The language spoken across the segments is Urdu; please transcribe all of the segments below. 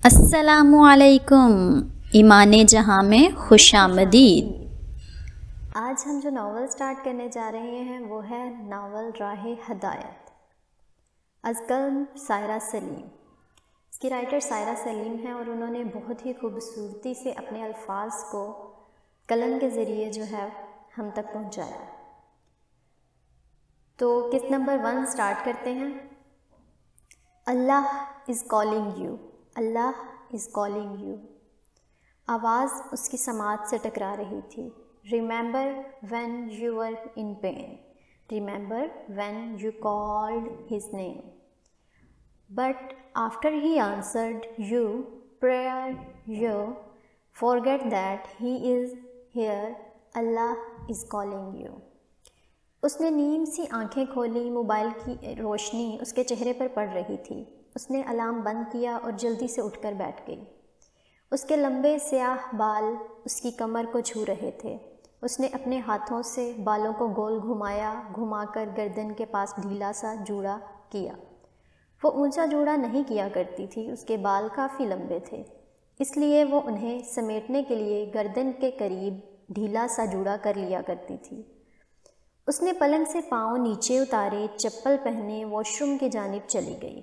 السلام علیکم، ایمان جہاں میں خوش آمدید۔ آج ہم جو ناول سٹارٹ کرنے جا رہے ہیں وہ ہے ناول راہ ہدایت، از قلم سائرہ سلیم۔ اس کی رائٹر سائرہ سلیم ہیں اور انہوں نے بہت ہی خوبصورتی سے اپنے الفاظ کو قلم کے ذریعے جو ہے ہم تک پہنچایا۔ تو کس نمبر 1 سٹارٹ کرتے ہیں۔ اللہ از کالنگ یو، اللہ از کالنگ یو۔ آواز اس کی سماعت سے ٹکرا رہی تھی۔ Remember when you were in pain, remember when you called his name, but after he answered your prayer you forget that he is here, اللہ از کالنگ یو۔ اس نے نیم سی آنکھیں کھولی، موبائل کی روشنی اس کے چہرے پر پڑ رہی تھی۔ اس نے الارم بند کیا اور جلدی سے اٹھ کر بیٹھ گئی۔ اس کے لمبے سیاہ بال اس کی کمر کو چھو رہے تھے۔ اس نے اپنے ہاتھوں سے بالوں کو گول گھما کر گردن کے پاس ڈھیلا سا جوڑا کیا۔ وہ اونچا جوڑا نہیں کیا کرتی تھی، اس کے بال کافی لمبے تھے، اس لیے وہ انہیں سمیٹنے کے لیے گردن کے قریب ڈھیلا سا جوڑا کر لیا کرتی تھی۔ اس نے پلنگ سے پاؤں نیچے اتارے، چپل پہنے واش روم کی جانب چلی گئی۔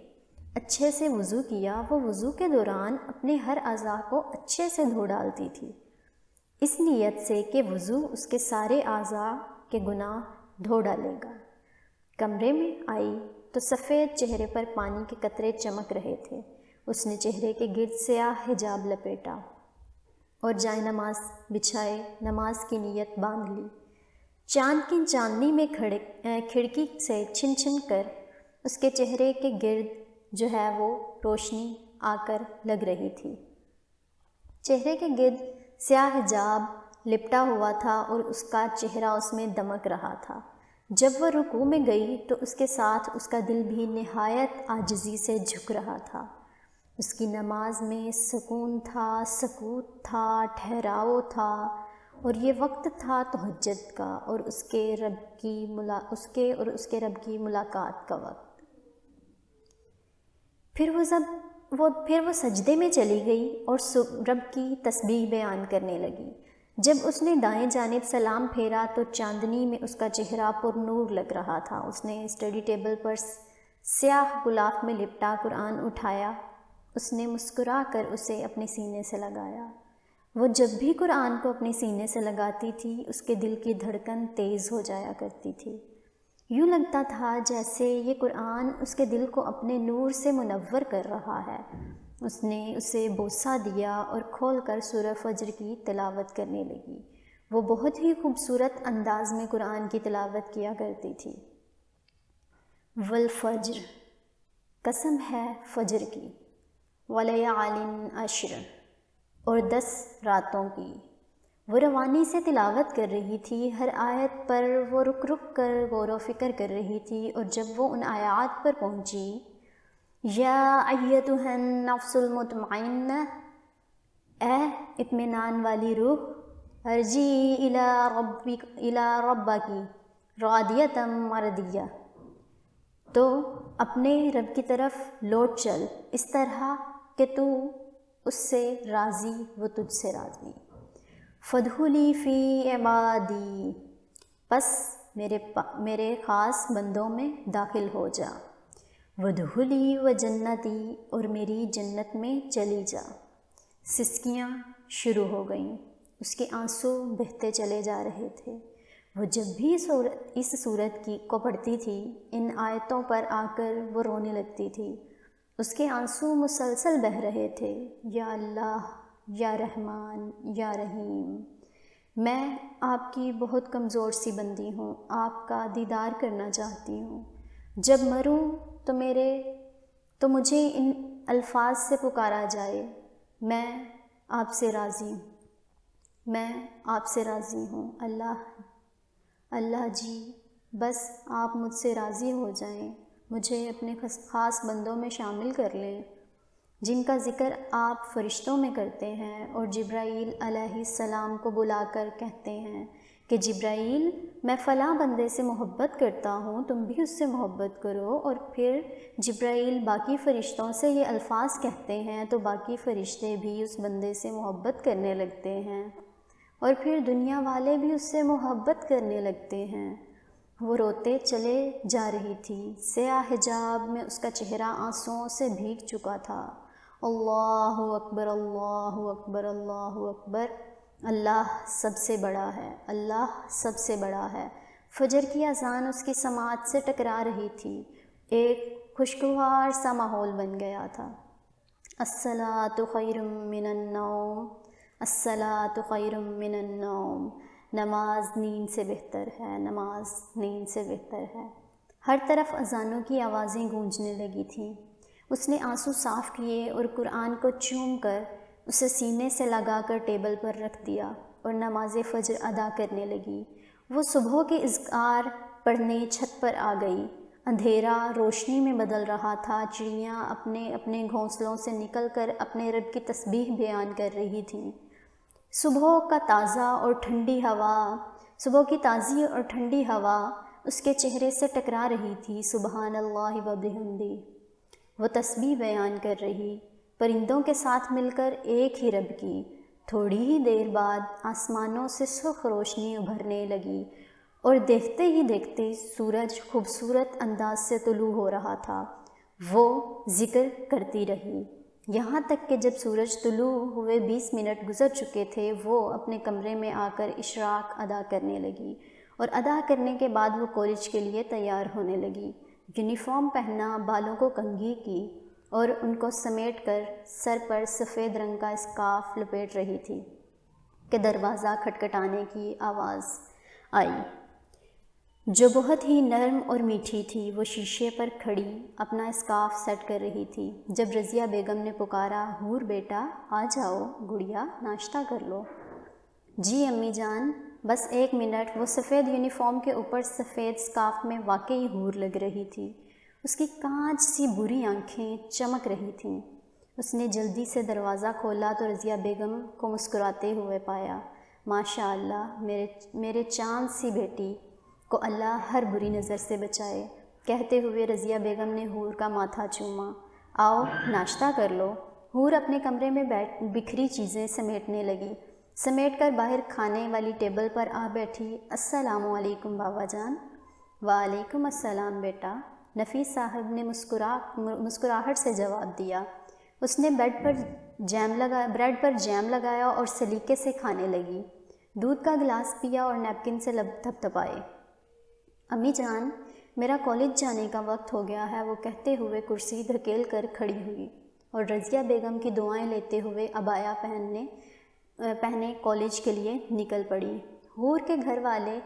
اچھے سے وضو کیا۔ وہ وضو کے دوران اپنے ہر اعضاء کو اچھے سے دھو ڈالتی تھی، اس نیت سے کہ وضو اس کے سارے اعضاء کے گناہ دھو ڈالے گا۔ کمرے میں آئی تو سفید چہرے پر پانی کے قطرے چمک رہے تھے۔ اس نے چہرے کے گرد سیاہ حجاب لپیٹا اور جائے نماز بچھائے نماز کی نیت باندھ لی۔ چاند کی چاندنی میں کھڑکی سے چھن چھن کر اس کے چہرے کے گرد جو ہے وہ روشنی آ کر لگ رہی تھی۔ چہرے کے گرد سیاہ حجاب لپٹا ہوا تھا اور اس کا چہرہ اس میں دمک رہا تھا۔ جب وہ رکوع میں گئی تو اس کے ساتھ اس کا دل بھی نہایت عاجزی سے جھک رہا تھا۔ اس کی نماز میں سکون تھا، سکوت تھا، ٹھہراؤ تھا، اور یہ وقت تھا تہجد کا اور اس کے رب کی ملاقات کا وقت۔ پھر وہ سجدے میں چلی گئی اور رب کی تسبیح بیان کرنے لگی۔ جب اس نے دائیں جانب سلام پھیرا تو چاندنی میں اس کا چہرہ پر نور لگ رہا تھا۔ اس نے اسٹڈی ٹیبل پر سیاہ غلاف میں لپٹا قرآن اٹھایا۔ اس نے مسکرا کر اسے اپنے سینے سے لگایا۔ وہ جب بھی قرآن کو اپنے سینے سے لگاتی تھی اس کے دل کی دھڑکن تیز ہو جایا کرتی تھی۔ یوں لگتا تھا جیسے یہ قرآن اس کے دل کو اپنے نور سے منور کر رہا ہے۔ اس نے اسے بوسہ دیا اور کھول کر سورہ فجر کی تلاوت کرنے لگی۔ وہ بہت ہی خوبصورت انداز میں قرآن کی تلاوت کیا کرتی تھی۔ والفجر، قسم ہے فجر کی، ولیالٍ عشر، اور 10 راتوں کی۔ وہ روانی سے تلاوت کر رہی تھی، ہر آیت پر وہ رک رک کر غور و فکر کر رہی تھی، اور جب وہ ان آیات پر پہنچی، یا ایتھا النفس المطمئنہ، اے اطمینان والی روح، ارجعی الی ربک راضیۃ مرضیہ، تو اپنے رب کی طرف لوٹ چل اس طرح کہ تو اس سے راضی، وہ تجھ سے راضی۔ فادخلی فی عبادی، پس میرے خاص بندوں میں داخل ہو جا۔ وادخلی و جنتی، اور میری جنت میں چلی جا۔ سسکیاں شروع ہو گئیں، اس کے آنسو بہتے چلے جا رہے تھے۔ وہ جب بھی اس صورت کو پڑھتی تھی، ان آیتوں پر آ کر وہ رونے لگتی تھی۔ اس کے آنسو مسلسل بہہ رہے تھے۔ یا اللہ، یا رحمان، یا رحیم، میں آپ کی بہت کمزور سی بندی ہوں، آپ کا دیدار کرنا چاہتی ہوں۔ جب مروں تو مجھے ان الفاظ سے پکارا جائے، میں آپ سے راضی ہوں، میں آپ سے راضی ہوں۔ اللہ جی، بس آپ مجھ سے راضی ہو جائیں، مجھے اپنے خاص بندوں میں شامل کر لیں، جن کا ذکر آپ فرشتوں میں کرتے ہیں اور جبرائیل علیہ السلام کو بلا کر کہتے ہیں کہ جبرائیل میں فلاں بندے سے محبت کرتا ہوں، تم بھی اس سے محبت کرو۔ اور پھر جبرائیل باقی فرشتوں سے یہ الفاظ کہتے ہیں تو باقی فرشتے بھی اس بندے سے محبت کرنے لگتے ہیں، اور پھر دنیا والے بھی اس سے محبت کرنے لگتے ہیں۔ وہ روتے چلے جا رہی تھی، سیاہ حجاب میں اس کا چہرہ آنسوؤں سے بھیگ چکا تھا۔ اللہ اکبر، اللہ اکبر، اللہ اکبر، اللہ سب سے بڑا ہے، اللہ سب سے بڑا ہے۔ فجر کی اذان اس کی سماعت سے ٹکرا رہی تھی، ایک خوشگوار سا ماحول بن گیا تھا۔ الصلاۃ خیر من النوم، الصلاۃ خیر من النوم، نماز نیند سے بہتر ہے، نماز نیند سے بہتر ہے۔ ہر طرف اذانوں کی آوازیں گونجنے لگی تھیں۔ اس نے آنسو صاف کیے اور قرآن کو چوم کر اسے سینے سے لگا کر ٹیبل پر رکھ دیا اور نماز فجر ادا کرنے لگی۔ وہ صبح کے اذکار پڑھنے چھت پر آ گئی۔ اندھیرا روشنی میں بدل رہا تھا، چڑیاں اپنے اپنے گھونسلوں سے نکل کر اپنے رب کی تسبیح بیان کر رہی تھیں۔ صبح کی تازی اور ٹھنڈی ہوا اس کے چہرے سے ٹکرا رہی تھی۔ سبحان اللہ و بحمدہ، وہ تسبیح بیان کر رہی، پرندوں کے ساتھ مل کر ایک ہی رب کی۔ تھوڑی ہی دیر بعد آسمانوں سے سرخ روشنی ابھرنے لگی اور دیکھتے ہی دیکھتے سورج خوبصورت انداز سے طلوع ہو رہا تھا۔ وہ ذکر کرتی رہی یہاں تک کہ جب سورج طلوع ہوئے 20 منٹ گزر چکے تھے، وہ اپنے کمرے میں آ کر اشراق ادا کرنے لگی، اور ادا کرنے کے بعد وہ کالج کے لیے تیار ہونے لگی۔ یونیفارم پہنا، بالوں کو کنگھی کی اور ان کو سمیٹ کر سر پر سفید رنگ کا اسکارف لپیٹ رہی تھی کہ دروازہ کھٹکھٹانے کی آواز آئی، جو بہت ہی نرم اور میٹھی تھی۔ وہ شیشے پر کھڑی اپنا اسکارف سیٹ کر رہی تھی جب رضیہ بیگم نے پکارا، حور بیٹا آ جاؤ، گڑیا ناشتہ کر لو۔ جی امی جان، بس 1 منٹ۔ وہ سفید یونیفارم کے اوپر سفید اسکارف میں واقعی حور لگ رہی تھی۔ اس کی کانچ سی بری آنکھیں چمک رہی تھیں۔ اس نے جلدی سے دروازہ کھولا تو رضیہ بیگم کو مسکراتے ہوئے پایا۔ ماشاء اللہ، میرے چاند سی بیٹی کو اللہ ہر بری نظر سے بچائے، کہتے ہوئے رضیہ بیگم نے حور کا ماتھا چوما۔ آؤ ناشتہ کر لو۔ حور اپنے کمرے میں بکھری چیزیں سمیٹنے لگی، سمیٹ کر باہر کھانے والی ٹیبل پر آ بیٹھی۔ السلام علیکم بابا جان۔ وعلیکم السلام بیٹا، نفیس صاحب نے مسکراہٹ سے جواب دیا۔ اس نے بریڈ پر جیم لگایا اور سلیقے سے کھانے لگی، دودھ کا گلاس پیا اور نیپکن سے لب تھپتھپائے۔ امی جان، میرا کالج جانے کا وقت ہو گیا ہے، وہ کہتے ہوئے کرسی دھکیل کر کھڑی ہوئی اور رضیہ بیگم کی دعائیں لیتے ہوئے عبایا پہنے کالج کے لیے نکل پڑی۔ حور کے گھر والے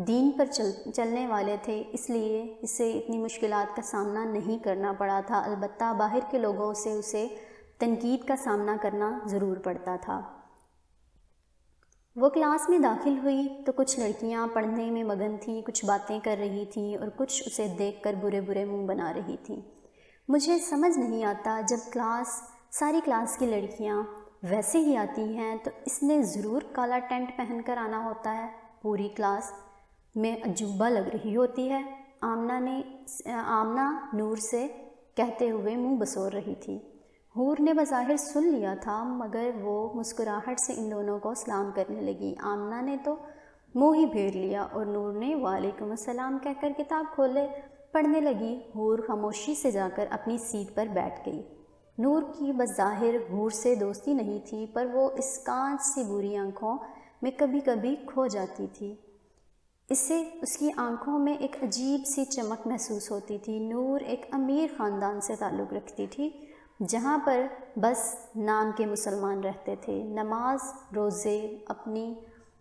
دین پر چلنے والے تھے، اس لیے اسے اتنی مشکلات کا سامنا نہیں کرنا پڑا تھا، البتہ باہر کے لوگوں سے اسے تنقید کا سامنا کرنا ضرور پڑتا تھا۔ وہ کلاس میں داخل ہوئی تو کچھ لڑکیاں پڑھنے میں مگن تھیں، کچھ باتیں کر رہی تھیں اور کچھ اسے دیکھ کر برے برے منہ بنا رہی تھیں۔ مجھے سمجھ نہیں آتا، جب ساری کلاس کی لڑکیاں ویسے ہی آتی ہیں تو اس نے ضرور کالا ٹینٹ پہن کر آنا ہوتا ہے، پوری کلاس میں عجوبہ لگ رہی ہوتی ہے، آمنہ نور سے کہتے ہوئے منہ بسور رہی تھی۔ حور نے بظاہر سن لیا تھا، مگر وہ مسکراہٹ سے ان دونوں کو سلام کرنے لگی۔ آمنہ نے تو منہ ہی پھیر لیا اور نور نے وعلیکم السلام کہہ کر کتاب کھولے پڑھنے لگی۔ حور خاموشی سے جا کر اپنی سیٹ پر بیٹھ گئی۔ نور کی بظاہر حور سے دوستی نہیں تھی، پر وہ اس کانچ سی بری آنکھوں میں کبھی کبھی کھو جاتی تھی۔ اسے اس کی آنکھوں میں ایک عجیب سی چمک محسوس ہوتی تھی۔ نور ایک امیر خاندان سے تعلق رکھتی تھی، جہاں پر بس نام کے مسلمان رہتے تھے، نماز روزے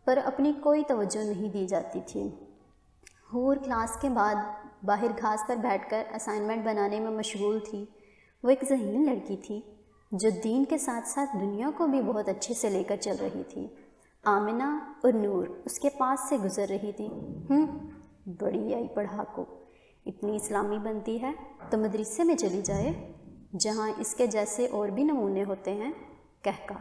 پر اپنی کوئی توجہ نہیں دی جاتی تھی۔ حور کلاس کے بعد باہر گھاس پر بیٹھ کر اسائنمنٹ بنانے میں مشغول تھی۔ وہ ایک ذہین لڑکی تھی جو دین کے ساتھ ساتھ دنیا کو بھی بہت اچھے سے لے کر چل رہی تھی۔ آمنہ اور نور اس کے پاس سے گزر رہی تھی۔ بڑی آئی پڑھاکو، اتنی اسلامی بنتی ہے تو مدرسے میں چلی جائے جہاں اس کے جیسے اور بھی نمونے ہوتے ہیں، کہا۔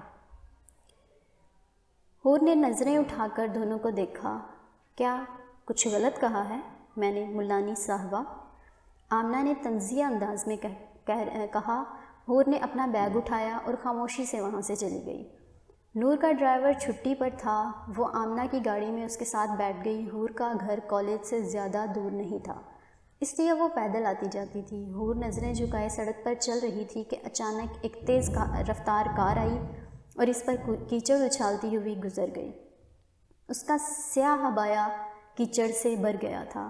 حور نے نظریں اٹھا کر دونوں کو دیکھا۔ کیا کچھ غلط کہا ہے میں نے ملانی صاحبہ؟ آمنہ نے طنزیہ انداز میں کہا۔ حور نے اپنا بیگ اٹھایا اور خاموشی سے وہاں سے چلی گئی۔ نور کا ڈرائیور چھٹی پر تھا، وہ آمنہ کی گاڑی میں اس کے ساتھ بیٹھ گئی۔ حور کا گھر کالج سے زیادہ دور نہیں تھا، اس لیے وہ پیدل آتی جاتی تھی۔ حور نظریں جھکائے سڑک پر چل رہی تھی کہ اچانک ایک تیز رفتار کار آئی اور اس پر کیچڑ اچھالتی ہوئی گزر گئی۔ اس کا سیاہ عبایا کیچڑ سے بھر گیا تھا۔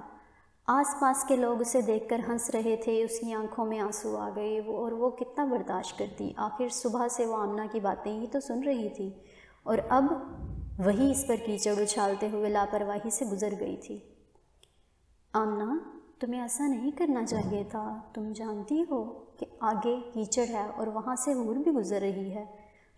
آس پاس کے لوگ اسے دیکھ کر ہنس رہے تھے۔ اس کی آنکھوں میں آنسو آ گئے اور وہ کتنا برداشت کرتی؟ آخر صبح سے وہ آمنہ کی باتیں ہی تو سن رہی تھی اور اب وہی اس پر کیچڑ اچھالتے ہوئے لاپرواہی سے گزر گئی تھی۔ آمنہ، تمہیں ایسا نہیں کرنا چاہیے تھا۔ تم جانتی ہو کہ آگے کیچڑ ہے اور وہاں سے حور بھی گزر رہی ہے،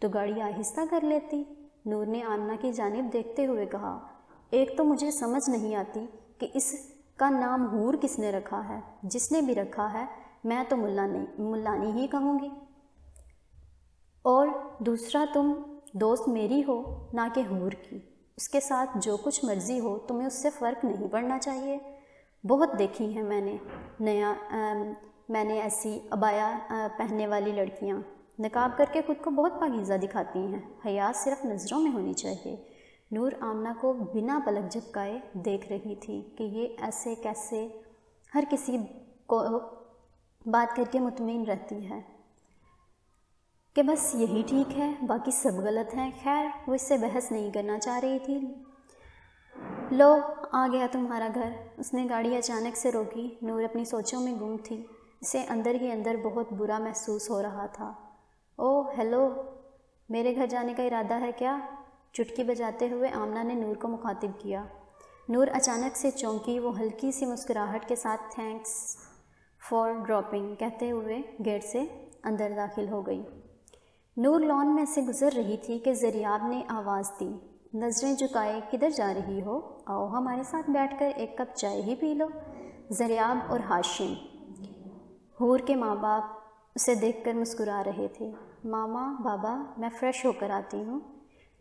تو گاڑی آہستہ کر لیتی۔ نور نے آمنہ کی جانب دیکھتے ہوئے کہا۔ ایک تو مجھے سمجھ نہیں آتی کہ اس کا نام حور کس نے رکھا ہے؟ جس نے بھی رکھا ہے میں تو ملانی ہی کہوں گی، اور دوسرا تم دوست میری ہو نہ کہ حور کی۔ اس کے ساتھ جو کچھ مرضی ہو، تمہیں اس سے فرق نہیں پڑنا چاہیے۔ بہت دیکھی ہیں میں نے ایسی عبایا پہننے والی لڑکیاں، نقاب کر کے خود کو بہت پاکیزہ دکھاتی ہیں۔ حیا صرف نظروں میں ہونی چاہیے۔ نور آمنہ کو بنا پلک جھپکائے دیکھ رہی تھی کہ یہ ایسے کیسے ہر کسی کو بات کر کے مطمئن رہتی ہے کہ بس یہی ٹھیک ہے، باقی سب غلط ہیں۔ خیر، وہ اس سے بحث نہیں کرنا چاہ رہی تھی۔ لو، آ گیا تمہارا گھر۔ اس نے گاڑی اچانک سے روکی۔ نور اپنی سوچوں میں گم تھی، اسے اندر ہی اندر بہت برا محسوس ہو رہا تھا۔ اوہ ہیلو، میرے گھر جانے کا ارادہ ہے کیا؟ چٹکی بجاتے ہوئے آمنہ نے نور کو مخاطب کیا۔ نور اچانک سے چونکی۔ وہ ہلکی سی مسکراہٹ کے ساتھ تھینکس فار ڈراپنگ کہتے ہوئے گیٹ سے اندر داخل ہو گئی۔ نور لان میں سے گزر رہی تھی کہ زریاب نے آواز دی۔ نظریں جھکائے، کدھر جا رہی ہو؟ آؤ ہمارے ساتھ بیٹھ کر ایک کپ چائے ہی پی لو۔ زریاب اور ہاشم، حور کے ماں باپ، اسے دیکھ کر مسکرا رہے تھے۔ ماما، بابا، میں فریش ہو کر آتی ہوں۔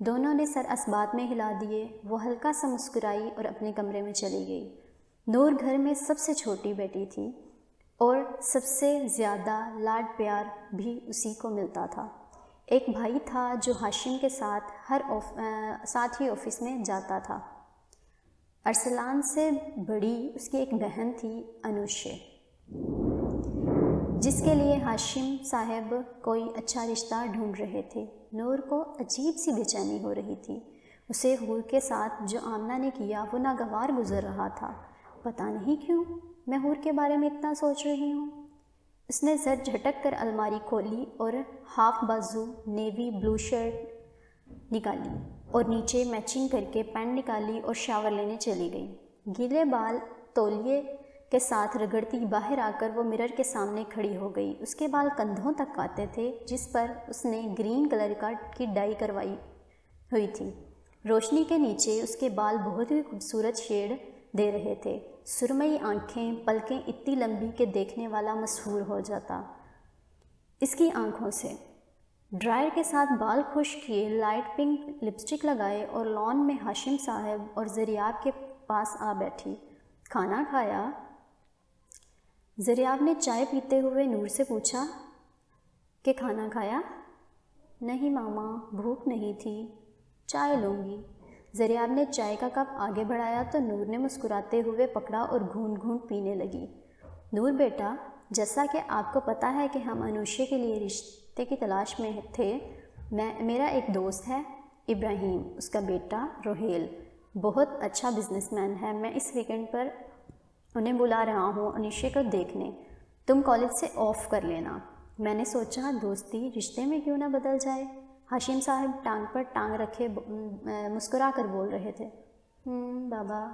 دونوں نے سر اسبات میں ہلا دیے۔ وہ ہلکا سا مسکرائی اور اپنے کمرے میں چلی گئی۔ نور گھر میں سب سے چھوٹی بیٹی تھی اور سب سے زیادہ لاڈ پیار بھی اسی کو ملتا تھا۔ ایک بھائی تھا جو ہاشم کے ساتھ ہی آفس میں جاتا تھا۔ ارسلان سے بڑی اس کی ایک بہن تھی، انوشے، جس کے لیے ہاشم صاحب کوئی اچھا رشتہ ڈھونڈ رہے تھے۔ نور کو عجیب سی بے چینی ہو رہی تھی۔ اسے حور کے ساتھ جو آمنہ نے کیا وہ ناگوار گزر رہا تھا۔ پتہ نہیں کیوں میں حور کے بارے میں اتنا سوچ رہی ہوں۔ اس نے سر جھٹک کر الماری کھولی اور ہاف بازو نیوی بلو شرٹ نکالی اور نیچے میچنگ کر کے پینٹ نکالی اور شاور لینے چلی گئی۔ گیلے بال تولیے کے ساتھ رگڑتی باہر آ کر وہ مرر کے سامنے کھڑی ہو گئی۔ اس کے بال کندھوں تک آتے تھے، جس پر اس نے گرین کلر کی ڈائی کروائی ہوئی تھی۔ روشنی کے نیچے اس کے بال بہت ہی خوبصورت شیڈ دے رہے تھے۔ سرمئی آنکھیں، پلکیں اتنی لمبی کہ دیکھنے والا مسحور ہو جاتا اس کی آنکھوں سے۔ ڈرائر کے ساتھ بال خشک کیے، لائٹ پنک لپسٹک لگائے اور لان میں ہاشم صاحب اور زریاب کے پاس آ بیٹھی۔ کھانا کھایا؟ زریاب نے چائے پیتے ہوئے نور سے پوچھا کہ کھانا کھایا؟ نہیں ماما، بھوک نہیں تھی، چائے لوں گی۔ زریاب نے چائے کا کپ آگے بڑھایا تو نور نے مسکراتے ہوئے پکڑا اور گھونٹ گھونٹ پینے لگی۔ نور بیٹا، جیسا کہ آپ کو پتہ ہے کہ ہم انوشے کے لیے رشتے کی تلاش میں تھے۔ میرا ایک دوست ہے ابراہیم، اس کا بیٹا روہیل بہت اچھا بزنس مین ہے۔ میں اس ویکنڈ پر انہیں بلا رہا ہوں انوشے کو دیکھنے۔ تم کالج سے آف کر لینا۔ میں نے سوچا دوستی رشتے میں کیوں نہ بدل جائے۔ ہاشم صاحب ٹانگ پر ٹانگ رکھے مسکرا کر بول رہے تھے۔ بابا،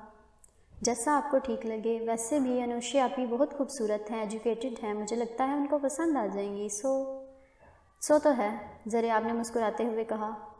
جیسا آپ کو ٹھیک لگے۔ ویسے بھی انوشے آپی بہت خوبصورت ہیں، ایجوکیٹڈ ہیں، مجھے لگتا ہے ان کو پسند آ جائیں گی۔ سو تو ہے، زریاب نے مسکراتے ہوئے کہا۔